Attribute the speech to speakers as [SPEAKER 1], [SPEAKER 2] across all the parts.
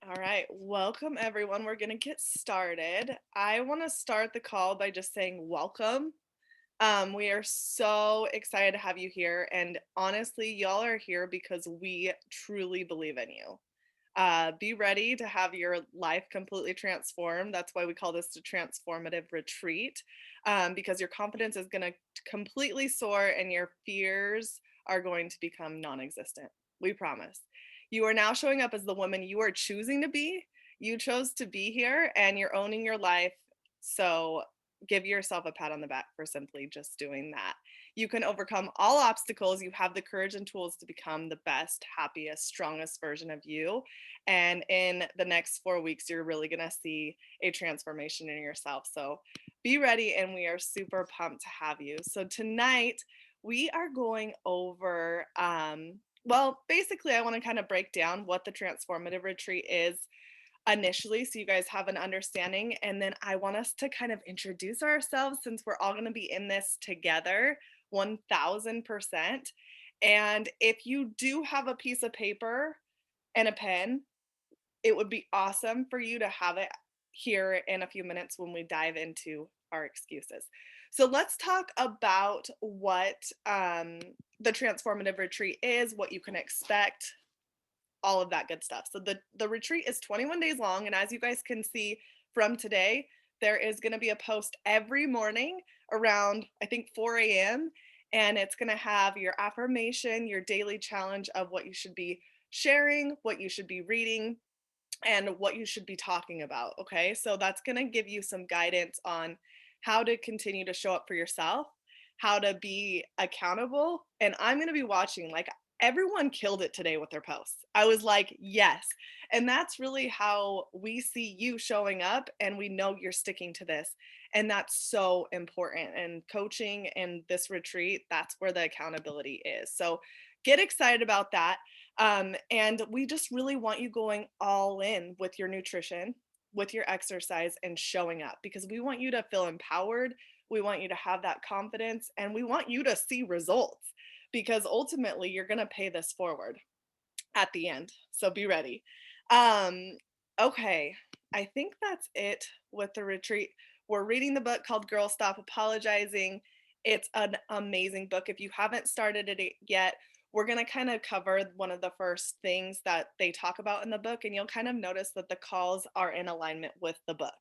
[SPEAKER 1] All right, welcome everyone. We're going to get started. I want to start the call by just saying welcome. We are so excited to have you here. And honestly, y'all are here because we truly believe in you. Be ready to have your life completely transformed. That's why we call this the Transformative Retreat, because your confidence is going to completely soar and your fears are going to become non existent. We promise. You are now showing up as the woman you are choosing to be. You chose to be here and you're owning your life. So give yourself a pat on the back for simply just doing that. You can overcome all obstacles. You have the courage and tools to become the best, happiest, strongest version of you. And in the next 4 weeks, you're really going to see a transformation in yourself. So be ready, and we are super pumped to have you. So tonight, we are going over, basically, I want to kind of break down what the Transformative Retreat is initially so you guys have an understanding. And then I want us to kind of introduce ourselves since we're all going to be in this together 1000%. And if you do have a piece of paper and a pen, it would be awesome for you to have it here in a few minutes when we dive into our excuses. So let's talk about what the transformative retreat is, what you can expect, all of that good stuff. So the retreat is 21 days long, and as you guys can see from today, there is going to be a post every morning around I think 4 a.m. and it's going to have your affirmation, your daily challenge of what you should be sharing, what you should be reading, and what you should be talking about. Okay, so that's going to give you some guidance on how to continue to show up for yourself, how to be accountable. And I'm going to be watching, like, everyone killed it today with their posts. I was like, yes. And that's really how we see you showing up, and we know you're sticking to this. And that's so important. And coaching and this retreat, that's where the accountability is. So get excited about that. And we just really want you going all in with your nutrition, with your exercise, and showing up because we want you to feel empowered. We want you to have that confidence, and we want you to see results because ultimately you're going to pay this forward at the end. So be ready. Um, okay, I think that's it with the retreat. We're reading the book called Girl Stop Apologizing. It's an amazing book. If you haven't started it yet, we're going to kind of cover one of the first things that they talk about in the book, and you'll kind of notice that the calls are in alignment with the book.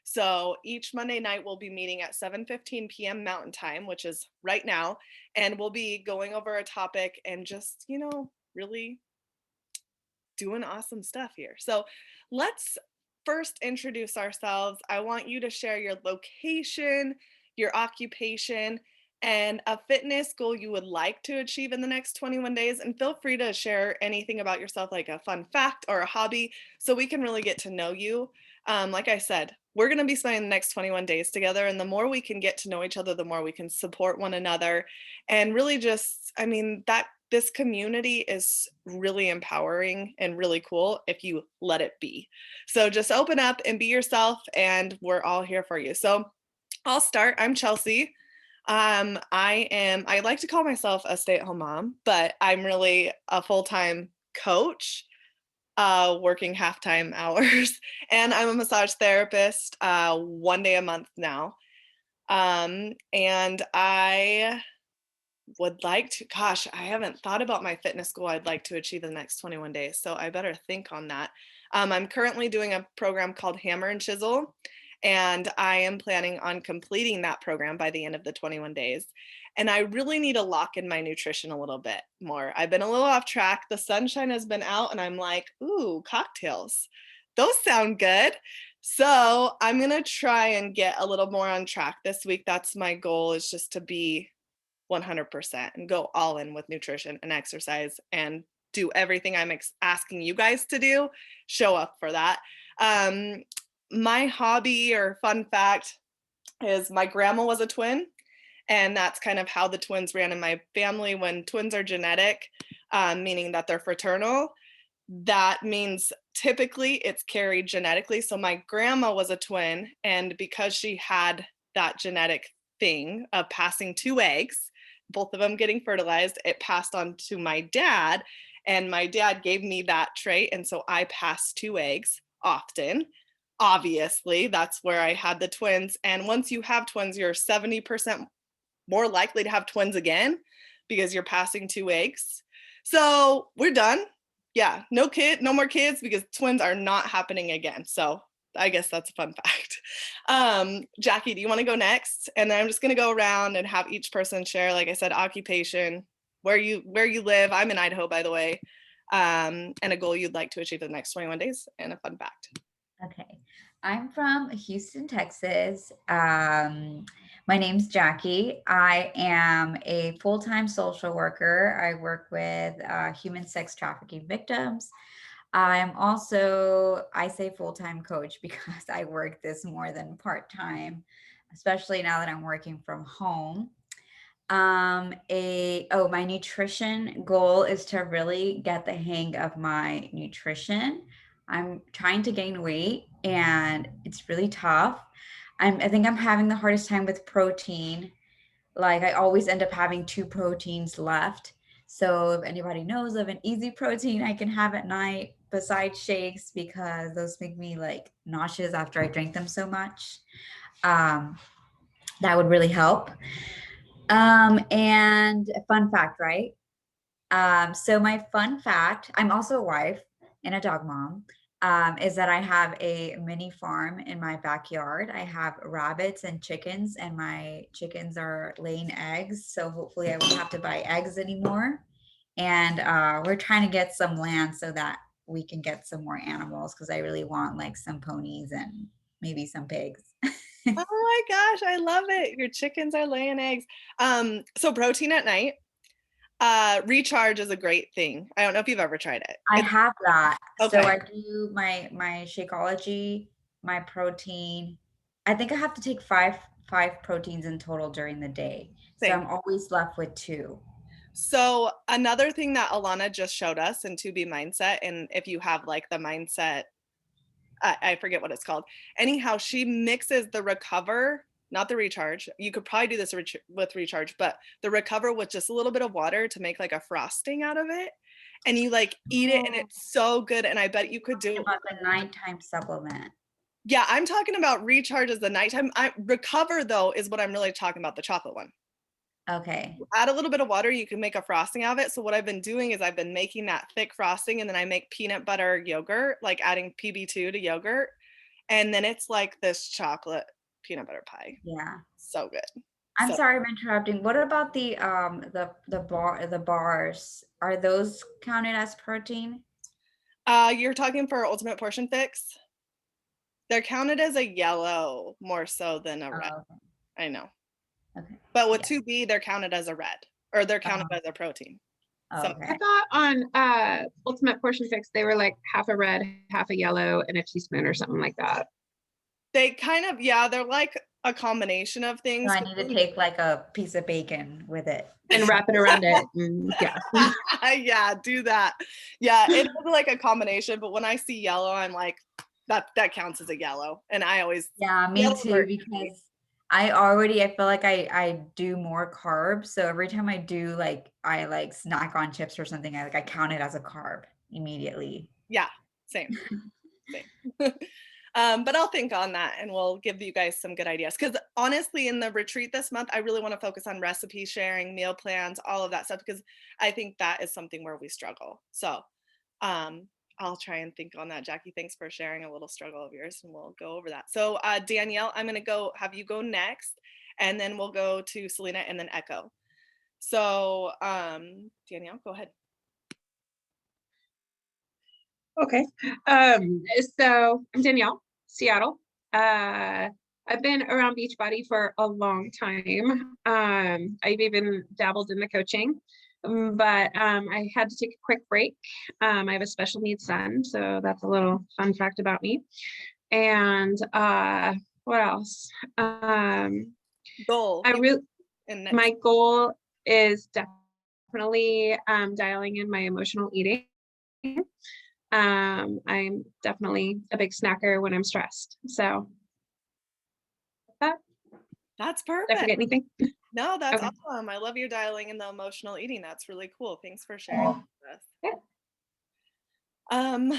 [SPEAKER 1] So each Monday night, we'll be meeting at 7:15 p.m. Mountain Time, which is right now, and we'll be going over a topic and just, really doing awesome stuff here. So let's first introduce ourselves. I want you to share your location, your occupation, and a fitness goal you would like to achieve in the next 21 days. And feel free to share anything about yourself, like a fun fact or a hobby, so we can really get to know you. Like I said, we're going to be spending the next 21 days together. And the more we can get to know each other, the more we can support one another. And really just, I mean, that this community is really empowering and really cool if you let it be. So just open up and be yourself, and we're all here for you. So I'll start. I'm Chelsea. I like to call myself a stay-at-home mom, but I'm really a full-time coach, working half-time hours, and I'm a massage therapist, 1 day a month now. And I would like to, gosh, I haven't thought about my fitness goal I'd like to achieve in the next 21 days. So I better think on that. I'm currently doing a program called Hammer and Chisel, and I am planning on completing that program by the end of the 21 days. And I really need to lock in my nutrition a little bit more. I've been a little off track. The sunshine has been out, and I'm like, ooh, cocktails. Those sound good. So I'm going to try and get a little more on track this week. That's my goal, is just to be 100% and go all in with nutrition and exercise and do everything I'm asking you guys to do. Show up for that. My hobby or fun fact is my grandma was a twin, and that's kind of how the twins ran in my family. When twins are genetic, meaning that they're fraternal, that means typically it's carried genetically. So my grandma was a twin, and because she had that genetic thing of passing two eggs, both of them getting fertilized, it passed on to my dad. And my dad gave me that trait. And so I passed 2 eggs often. Obviously, that's where I had the twins. And once you have twins, you're 70% more likely to have twins again because you're passing 2 eggs. So we're done. Yeah, no more kids because twins are not happening again. So I guess that's a fun fact. Jackie, do you want to go next? And then I'm just going to go around and have each person share, like I said, occupation, where you live. I'm in Idaho, by the way, and a goal you'd like to achieve in the next 21 days, and a fun fact.
[SPEAKER 2] Okay. I'm from Houston, Texas. My name's Jackie. I am a full-time social worker. I work with human sex trafficking victims. I'm also, I say full-time coach because I work this more than part-time, especially now that I'm working from home. My nutrition goal is to really get the hang of my nutrition. I'm trying to gain weight and it's really tough. I think I'm having the hardest time with protein. Like I always end up having 2 proteins left. So if anybody knows of an easy protein I can have at night besides shakes, because those make me like nauseous after I drink them so much, um, that would really help. And a fun fact, right? So my fun fact, I'm also a wife and a dog mom, is that I have a mini farm in my backyard. I have rabbits and chickens, and my chickens are laying eggs. So hopefully I won't have to buy eggs anymore. And we're trying to get some land so that we can get some more animals because I really want like some ponies and maybe some pigs.
[SPEAKER 1] Oh my gosh, I love it. Your chickens are laying eggs. So protein at night. Recharge is a great thing. I don't know if you've ever tried it.
[SPEAKER 2] I have that. So
[SPEAKER 1] Okay.
[SPEAKER 2] I do my Shakeology, my protein. I think I have to take five proteins in total during the day. So
[SPEAKER 1] Same.
[SPEAKER 2] I'm always left with 2.
[SPEAKER 1] So another thing that Alana just showed us in 2B mindset, and if you have like the mindset, I forget what it's called. Anyhow, she mixes the recover, not the recharge. You could probably do this with recharge, but the recover with just a little bit of water to make like a frosting out of it. And you like eat it and
[SPEAKER 2] Oh,
[SPEAKER 1] it's so good. And I bet you could do.
[SPEAKER 2] about the nighttime supplement.
[SPEAKER 1] Yeah, I'm talking about recharge as the nighttime. I recover though is what I'm really talking about, the chocolate one.
[SPEAKER 2] Okay.
[SPEAKER 1] Add a little bit of water, you can make a frosting out of it. So what I've been doing is I've been making that thick frosting, and then I make peanut butter yogurt, like adding PB2 to yogurt, and then it's like this chocolate peanut butter pie.
[SPEAKER 2] Yeah.
[SPEAKER 1] So good.
[SPEAKER 2] I'm
[SPEAKER 1] So
[SPEAKER 2] sorry I'm interrupting. What about the bars? Are those counted as protein?
[SPEAKER 1] you're talking for ultimate portion fix. They're counted as a yellow more so than a red.
[SPEAKER 2] Oh,
[SPEAKER 1] I know.
[SPEAKER 2] okay.
[SPEAKER 1] But with
[SPEAKER 2] Yeah.
[SPEAKER 1] 2B, they're counted as a red, or they're counted
[SPEAKER 2] Oh,
[SPEAKER 1] as a protein. So
[SPEAKER 2] okay.
[SPEAKER 3] I thought on Ultimate Portion Fix they were like half a red, half a yellow, and a teaspoon or something like that.
[SPEAKER 1] they kind of, yeah, they're like a combination of
[SPEAKER 2] So
[SPEAKER 1] things.
[SPEAKER 2] I need to take like a piece of bacon with it.
[SPEAKER 3] And wrap it around it. And yeah.
[SPEAKER 1] Yeah, do that. Yeah, it is like a combination, but when I see yellow, I'm like, that counts as a yellow. And I always
[SPEAKER 2] Yeah, me
[SPEAKER 1] yellows
[SPEAKER 2] too,
[SPEAKER 1] are easy.
[SPEAKER 2] because I feel like I do more carbs. So every time I like snack on chips or something, I count it as a carb immediately.
[SPEAKER 1] Yeah, same. Same. But I'll think on that and we'll give you guys some good ideas. Because honestly, in the retreat this month, I really want to focus on recipe sharing, meal plans, all of that stuff, because I think that is something where we struggle. So um, I'll try and think on that. Jackie, thanks for sharing a little struggle of yours and we'll go over that. So Danielle, I'm going to have you go next, and then we'll go to Selena and then Echo. So Danielle, go ahead.
[SPEAKER 3] Okay. So I'm Danielle, Seattle. I've been around Beachbody for a long time. I've even dabbled in the coaching, but I had to take a quick break. I have a special needs son, so that's a little fun fact about me. And what else?
[SPEAKER 1] Goal.
[SPEAKER 3] I really,
[SPEAKER 1] And
[SPEAKER 3] my goal is definitely dialing in my emotional eating. I'm definitely a big snacker when I'm stressed. So
[SPEAKER 1] that's
[SPEAKER 3] did I
[SPEAKER 1] perfect.
[SPEAKER 3] forget anything?
[SPEAKER 1] No, that's
[SPEAKER 3] Okay.
[SPEAKER 1] awesome. I love your dialing and the emotional eating. That's really cool. Thanks for sharing with us.
[SPEAKER 3] Yeah.
[SPEAKER 1] Um,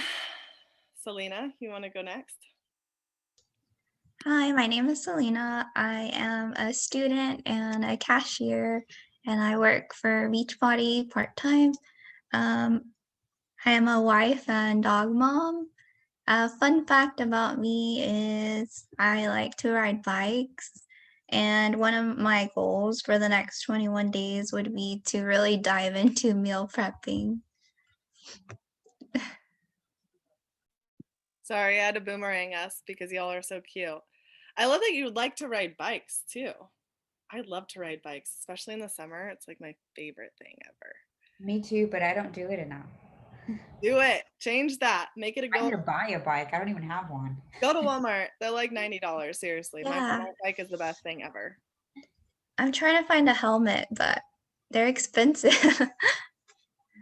[SPEAKER 1] Selena, you want to go next?
[SPEAKER 4] Hi, my name is Selena. I am a student and a cashier, and I work for Beachbody part-time. Um, I am a wife and dog mom. A fun fact about me is I like to ride bikes, and one of my goals for the next 21 days would be to really dive into meal prepping.
[SPEAKER 1] Sorry, I had to boomerang us because y'all are so cute. I love that you like to ride bikes too. I love to ride bikes, especially in the summer. It's like my favorite thing ever.
[SPEAKER 2] Me too, but I don't do it enough.
[SPEAKER 1] Do it. Change that. Make it a
[SPEAKER 2] I need
[SPEAKER 1] goal.
[SPEAKER 2] to buy a bike. I don't even have one.
[SPEAKER 1] Go to Walmart. They're like $90. Seriously. My
[SPEAKER 4] Yeah,
[SPEAKER 1] Walmart bike is the best thing ever.
[SPEAKER 4] I'm trying to find a helmet, but they're expensive.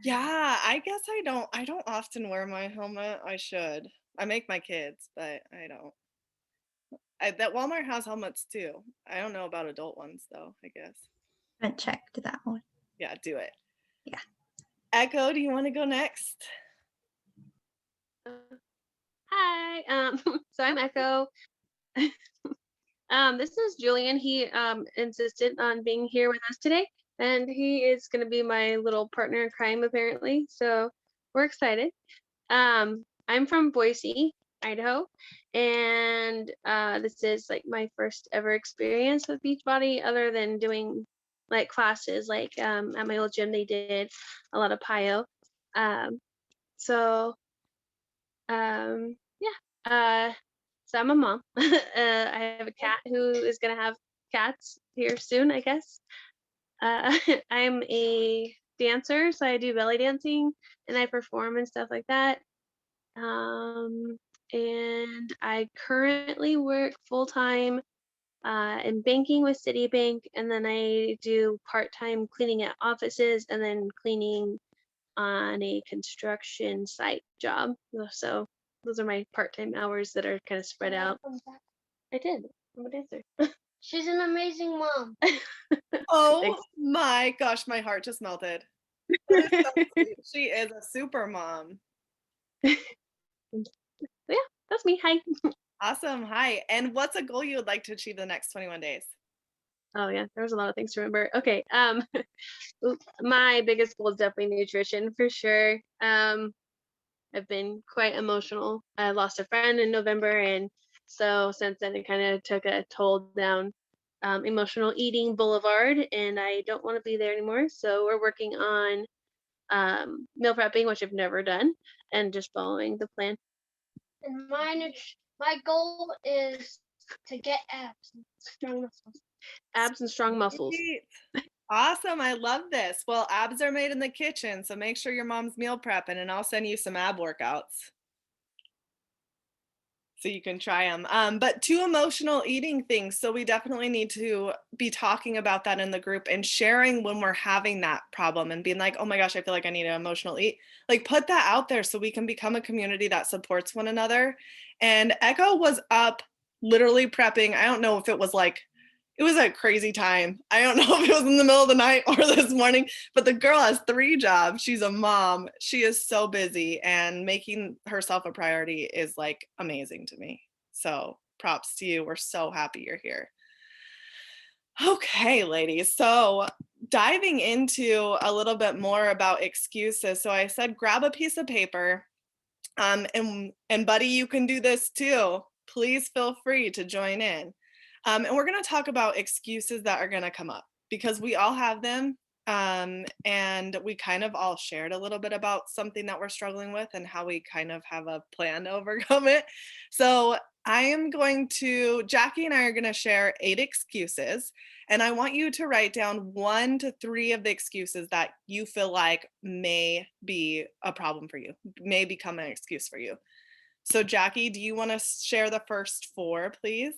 [SPEAKER 1] Yeah, I guess I don't often wear my helmet. I should. I make my kids, but I don't. That Walmart has helmets too. I don't know about adult ones though, I guess.
[SPEAKER 4] Haven't checked that one.
[SPEAKER 1] Yeah, do it.
[SPEAKER 4] Yeah.
[SPEAKER 1] Echo, do you want to go next?
[SPEAKER 5] Hi. So I'm Echo. This is Julian. He insisted on being here with us today, and he is going to be my little partner in crime apparently. So we're excited. I'm from Boise, Idaho, and this is like my first ever experience with Beachbody, other than doing like classes. Like at my old gym, they did a lot of PIO. So yeah. So I'm a mom. I have a cat who is gonna have cats here soon, I guess. I'm a dancer, so I do belly dancing and I perform and stuff like that. Um, and I currently work full time in banking with Citibank, and then I do part time cleaning at offices and then cleaning on a construction site job. So those are my part-time hours that are kind of spread out. I did. I'm a dancer. She's an amazing mom.
[SPEAKER 1] Oh
[SPEAKER 5] Thanks.
[SPEAKER 1] my gosh, my heart just melted. That is so sweet. She is a super mom.
[SPEAKER 5] Yeah, that's me. Hi.
[SPEAKER 1] Awesome. Hi. And what's a goal you would like to achieve the next 21 days?
[SPEAKER 5] Oh yeah, there was a lot of things to remember. Okay. My biggest goal is definitely nutrition for sure. I've been quite emotional. I lost a friend in November, and so since then it kind of took a toll down emotional eating boulevard, and I don't want to be there anymore. So we're working on meal prepping, which I've never done, and just following the plan.
[SPEAKER 6] And my goal is to get strong muscles.
[SPEAKER 5] Abs and strong muscles.
[SPEAKER 1] Sweet. Awesome. I love this. Well, abs are made in the kitchen, so make sure your mom's meal prepping and I'll send you some ab workouts so you can try them. But two emotional eating things. So we definitely need to be talking about that in the group and sharing when we're having that problem and being like, oh my gosh, I feel like I need an emotional eat. Like put that out there so we can become a community that supports one another. And Echo was up literally prepping. I don't know if it was like, it was a crazy time. I don't know if it was in the middle of the night or this morning, but the girl has 3 jobs. She's a mom. She is so busy, and making herself a priority is like amazing to me. So props to you. We're so happy you're here. Okay, ladies. So diving into a little bit more about excuses. So I said grab a piece of paper. And buddy, you can do this too. Please feel free to join in. And we're going to talk about excuses that are going to come up because we all have them. And we kind of all shared a little bit about something that we're struggling with and how we kind of have a plan to overcome it. So Jackie and I are going to share 8 excuses. And I want you to write down 1 to 3 of the excuses that you feel like may be a problem for you, may become an excuse for you. So Jackie, do you want to share the first 4, please?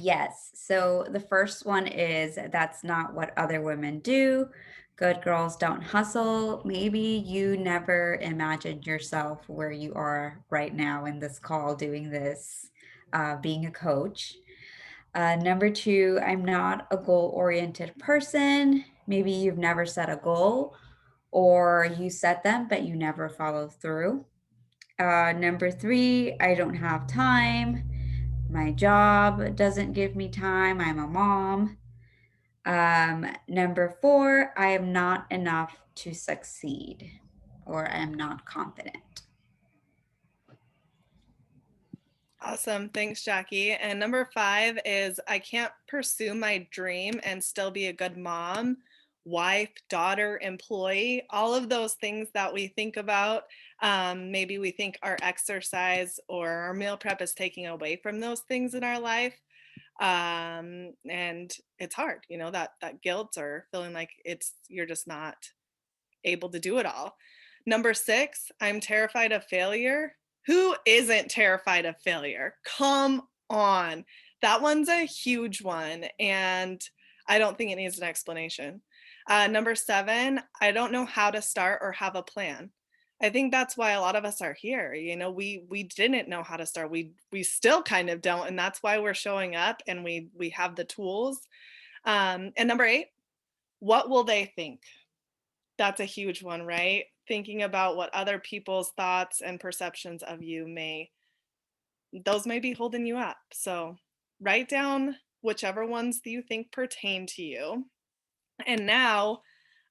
[SPEAKER 2] Yes. So the first one is that's not what other women do. Good girls don't hustle. Maybe you never imagined yourself where you are right now in this call doing this, being a coach. Number 2, I'm not a goal oriented person. Maybe you've never set a goal or you set them, but you never follow through. Number 3, I don't have time. My job doesn't give me time. I'm a mom. Number 4, I am not enough to succeed, or I'm not confident.
[SPEAKER 1] Awesome. Thanks, Jackie. And number 5 is I can't pursue my dream and still be a good mom, wife, daughter, employee, all of those things that we think about. Maybe we think our exercise or our meal prep is taking away from those things in our life. And it's hard, that guilt or feeling like you're just not able to do it all. Number 6, I'm terrified of failure. Who isn't terrified of failure? Come on. That one's a huge one, and I don't think it needs an explanation. Number 7, I don't know how to start or have a plan. I think that's why a lot of us are here. We didn't know how to start. We still kind of don't, and that's why we're showing up and we have the tools. And number 8, what will they think? That's a huge one, right? Thinking about what other people's thoughts and perceptions of you those may be holding you up. So write down whichever ones that you think pertain to you. And now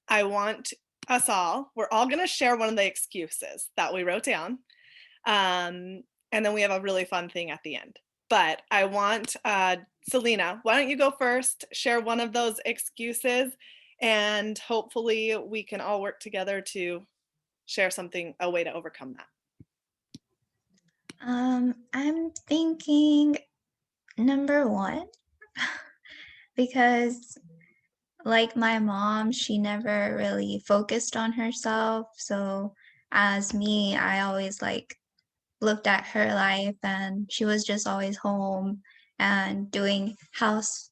[SPEAKER 1] I want we're all going to share one of the excuses that we wrote down. And then we have a really fun thing at the end. But I want Selena, why don't you go first, share one of those excuses, and hopefully we can all work together to share a way to overcome that.
[SPEAKER 4] I'm thinking number 1, because like my mom, she never really focused on herself. So as me, I always like looked at her life, and she was just always home and doing house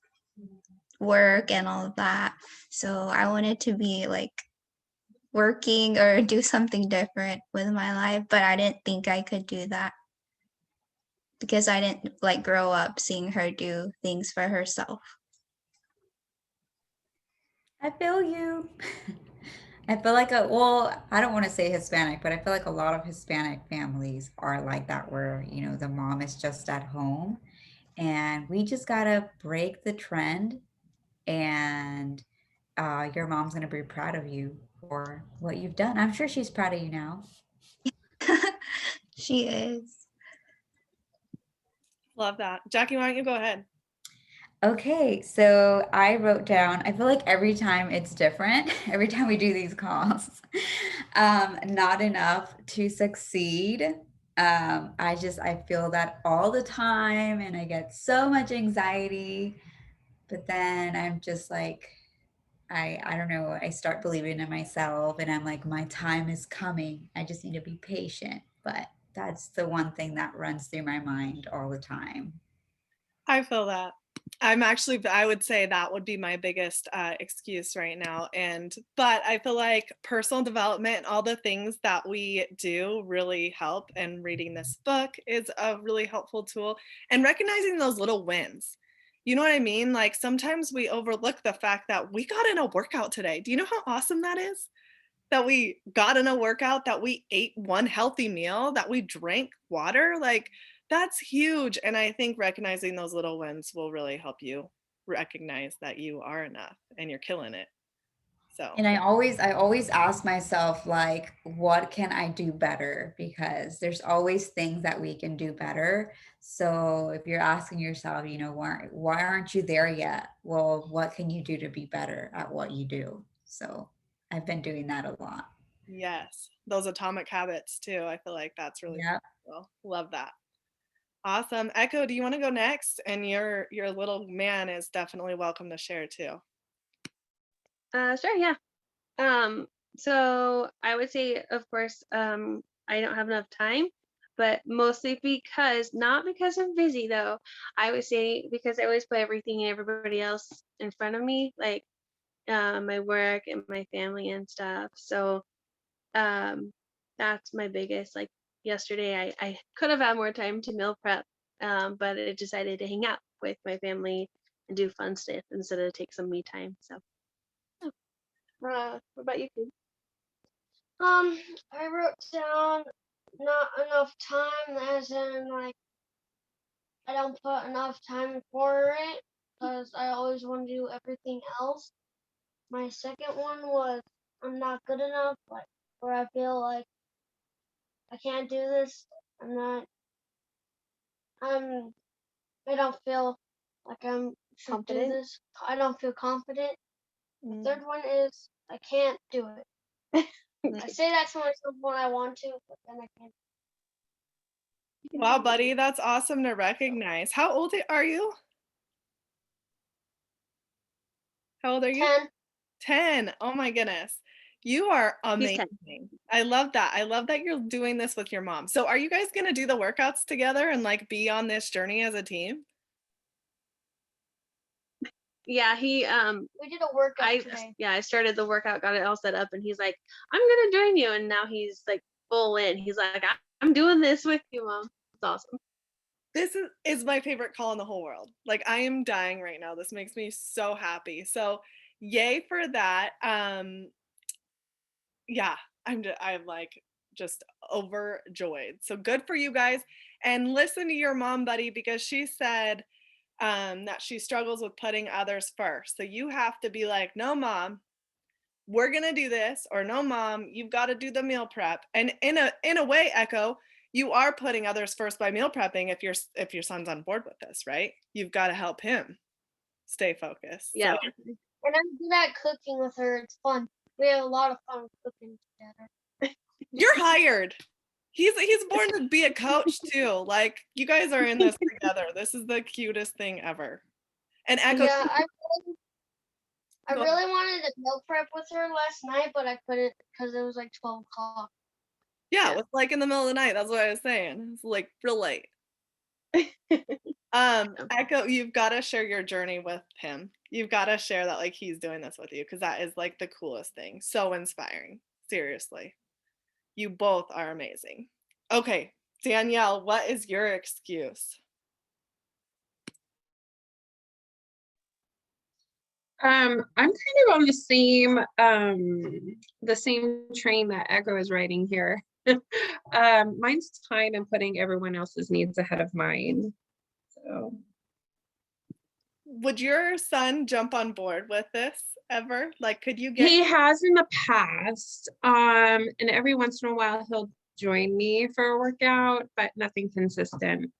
[SPEAKER 4] work and all of that. So I wanted to be like working or do something different with my life, but I didn't think I could do that because I didn't like grow up seeing her do things for herself.
[SPEAKER 2] I feel you. I feel like well, I don't want to say Hispanic, but I feel like a lot of Hispanic families are like that, where, the mom is just at home, and we just gotta break the trend, and your mom's gonna be proud of you for what you've done. I'm sure she's proud of you now.
[SPEAKER 4] She is.
[SPEAKER 1] Love that. Jackie, why don't you go ahead?
[SPEAKER 2] Okay, so I wrote down, I feel like every time it's different, every time we do these calls, not enough to succeed. I feel that all the time, and I get so much anxiety, but then I'm just like, I don't know, I start believing in myself, and I'm like, my time is coming. I just need to be patient. But that's the one thing that runs through my mind all the time.
[SPEAKER 1] I feel that. I would say that would be my biggest excuse right now. But I feel like personal development and all the things that we do really help. And reading this book is a really helpful tool, and recognizing those little wins. You know what I mean? Like sometimes we overlook the fact that we got in a workout today. Do you know how awesome that is? That we got in a workout, that we ate one healthy meal, that we drank water, like that's huge. And I think recognizing those little wins will really help you recognize that you are enough and you're killing it. So,
[SPEAKER 2] And I always ask myself, like, what can I do better? Because there's always things that we can do better. So if you're asking yourself, why aren't you there yet? Well, what can you do to be better at what you do? So I've been doing that a lot.
[SPEAKER 1] yes, those atomic habits too. I feel like that's really
[SPEAKER 2] Yeah.
[SPEAKER 1] cool. Love that. Awesome. Echo, do you want to go next? And your little man is definitely welcome to share too.
[SPEAKER 5] Sure, yeah. Um, so I would say, of course, I don't have enough time, but mostly not because I'm busy though. I would say because I always put everything and everybody else in front of me, like my work and my family and stuff. So um, that's my biggest. Like yesterday, I could have had more time to meal prep, but I decided to hang out with my family and do fun stuff instead of take some me time. So, what about you, Kate?
[SPEAKER 6] I wrote down not enough time, as in like I don't put enough time for it because I always want to do everything else. My second one was I'm not good enough, like where I feel like I can't do this. I'm not. I'm. I don't feel like I'm should do
[SPEAKER 5] Confident.
[SPEAKER 6] this. I don't feel confident. The
[SPEAKER 1] Mm,
[SPEAKER 6] third one is I can't do it.
[SPEAKER 1] mm.
[SPEAKER 6] I say that to myself when I want to, but then I can't.
[SPEAKER 1] Wow, buddy, that's awesome to recognize. How old are you? How old are you?
[SPEAKER 6] 10.
[SPEAKER 1] 10. Oh my goodness. You are
[SPEAKER 5] He's 10.
[SPEAKER 1] amazing. I love that. I love that you're doing this with your mom. So are you guys going to do the workouts together and like be on this journey as a team?
[SPEAKER 5] Yeah, he
[SPEAKER 6] We did a workout today.
[SPEAKER 5] I started the workout, got it all set up, and he's like, I'm gonna join you, and now he's like full in. He's like, I'm doing this with you, Mom. It's awesome.
[SPEAKER 1] This is my favorite call in the whole world. Like I am dying right now. This makes me so happy. So yay for that. Yeah, I'm like just overjoyed. So good for you guys. And listen to your mom, buddy, because she said that she struggles with putting others first. So you have to be like, no, mom, we're gonna do this, or no, mom, you've got to do the meal prep. And in a way, Echo, you are putting others first by meal prepping if your son's on board with this, right? You've got to help him stay focused.
[SPEAKER 5] Yeah.
[SPEAKER 1] So
[SPEAKER 6] And I'm good at cooking with her. It's fun. We have a lot of fun cooking together.
[SPEAKER 1] you're hired. He's born to be a coach too. Like you guys are in this together. This is the cutest thing ever. And Echo,
[SPEAKER 6] Yeah, I
[SPEAKER 1] go ahead.
[SPEAKER 6] really wanted to meal prep with her last night, but I couldn't because it was like 12 o'clock.
[SPEAKER 1] Yeah,
[SPEAKER 5] Yeah.
[SPEAKER 1] it was like in the middle of the night. That's what I was saying. It's like real late. Echo, you've got to share your journey with him. You've got to share that like he's doing this with you because that is like the coolest thing. So inspiring. Seriously. You both are amazing. Okay, Danielle, what is your excuse?
[SPEAKER 3] I'm kind of on the same train that Echo is riding here. Mine's time and putting everyone else's needs ahead of mine. So
[SPEAKER 1] Would your son jump on board with this ever? Like, could you get
[SPEAKER 3] he has in the past, and every once in a while he'll join me for a workout, but nothing consistent.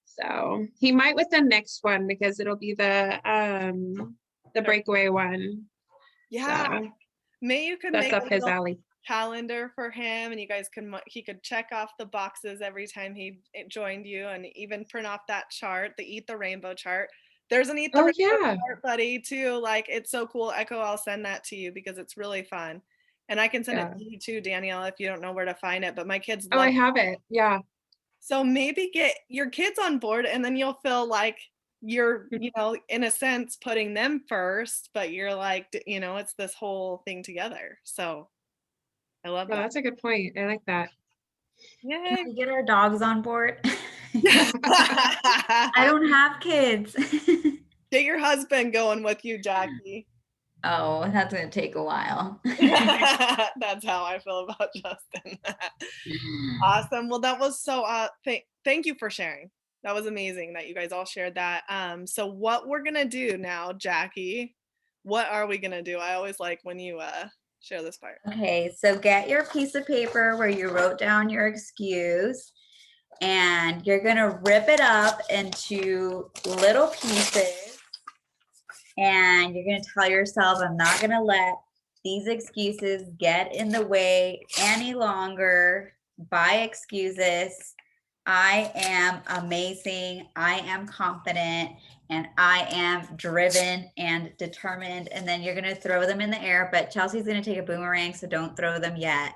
[SPEAKER 3] So he might with the next one because it'll be the breakaway one.
[SPEAKER 1] Yeah,
[SPEAKER 3] So
[SPEAKER 1] maybe you could
[SPEAKER 3] that's
[SPEAKER 1] make a
[SPEAKER 3] up his
[SPEAKER 1] little
[SPEAKER 3] alley.
[SPEAKER 1] calendar for him and you guys could he could check off the boxes every time he joined you and even print off that chart, the Eat the Rainbow chart. There's an Eat the
[SPEAKER 3] Oh
[SPEAKER 1] Rainbow
[SPEAKER 3] yeah,
[SPEAKER 1] chart, buddy, too. Like it's so cool. Echo, I'll send that to you because it's really fun. And I can send it
[SPEAKER 3] yeah.
[SPEAKER 1] to you too, Danielle, if you don't know where to find it. But my kids
[SPEAKER 3] Oh, I
[SPEAKER 1] love it.
[SPEAKER 3] have it. Yeah.
[SPEAKER 1] So maybe get your kids on board and then you'll feel like you're, in a sense, putting them first, but you're like, it's this whole thing together. So I love
[SPEAKER 3] Well,
[SPEAKER 1] that.
[SPEAKER 3] that's a good point. I like that.
[SPEAKER 2] Can
[SPEAKER 1] Yay.
[SPEAKER 2] we get our dogs on board? I don't have kids.
[SPEAKER 1] Get your husband going with you, Jackie.
[SPEAKER 2] Oh, that's gonna take a while.
[SPEAKER 1] That's how I feel about Justin. Awesome. Well, that was so thank you for sharing. That was amazing that you guys all shared that. So what we're gonna do now, Jackie, what are we gonna do? I always like when you share this part.
[SPEAKER 2] Okay, so get your piece of paper where you wrote down your excuse, and you're gonna rip it up into little pieces, and you're gonna tell yourself, I'm not gonna let these excuses get in the way any longer. By excuses, I am amazing, I am confident, and I am driven and determined. And then you're gonna throw them in the air, but Chelsea's gonna take a boomerang, so don't throw them yet.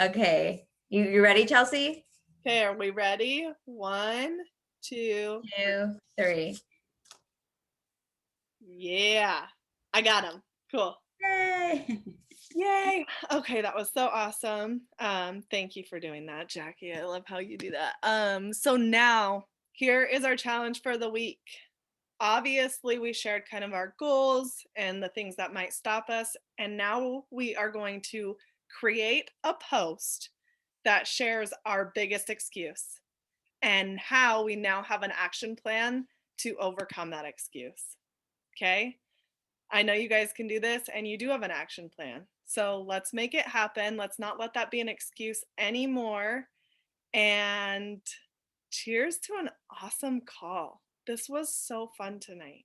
[SPEAKER 2] Okay, you ready, Chelsea?
[SPEAKER 1] Okay, are we ready? 1, 2,
[SPEAKER 2] 2, 3.
[SPEAKER 1] yeah. I got him. Cool.
[SPEAKER 2] Yay!
[SPEAKER 1] Yay. Okay, that was so awesome. Thank you for doing that, Jackie. I love how you do that. So now here is our challenge for the week. Obviously, we shared kind of our goals and the things that might stop us. And now we are going to create a post that shares our biggest excuse and how we now have an action plan to overcome that excuse. Okay? I know you guys can do this and you do have an action plan. So let's make it happen. Let's not let that be an excuse anymore. And cheers to an awesome call. This was so fun tonight.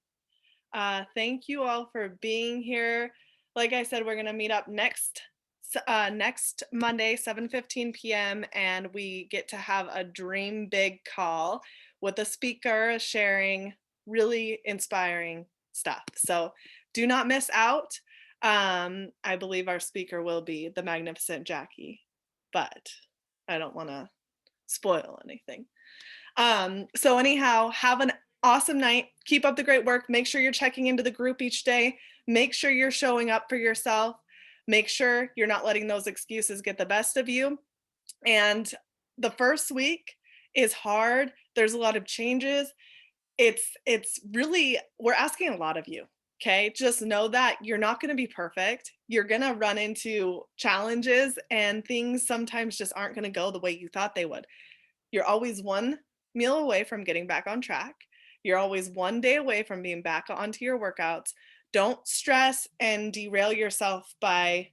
[SPEAKER 1] Thank you all for being here. Like I said, we're going to meet up next Monday, 7:15 p.m. and we get to have a dream big call with a speaker sharing really inspiring stuff. So do not miss out. I believe our speaker will be the magnificent Jackie, but I don't want to spoil anything. So anyhow, have an awesome night. Keep up the great work. Make sure you're checking into the group each day. Make sure you're showing up for yourself. Make sure you're not letting those excuses get the best of you. And the first week is hard. There's a lot of changes. It's really, we're asking a lot of you. Okay, just know that you're not going to be perfect. You're going to run into challenges and things sometimes just aren't going to go the way you thought they would. You're always one meal away from getting back on track. You're always one day away from being back onto your workouts. Don't stress and derail yourself by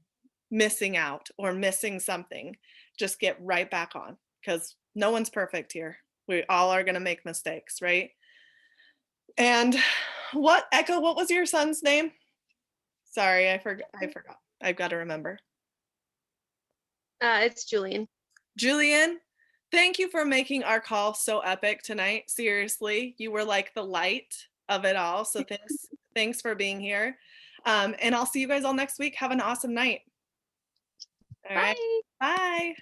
[SPEAKER 1] missing out or missing something. Just get right back on because no one's perfect here. We all are going to make mistakes, right? And Echo, what was your son's name? Sorry, I forgot. I've got to remember.
[SPEAKER 5] It's Julian.
[SPEAKER 1] Julian, thank you for making our call so epic tonight. Seriously, you were like the light of it all. So thanks for being here. And I'll see you guys all next week. Have an awesome night. All right.
[SPEAKER 5] Bye.
[SPEAKER 1] Bye.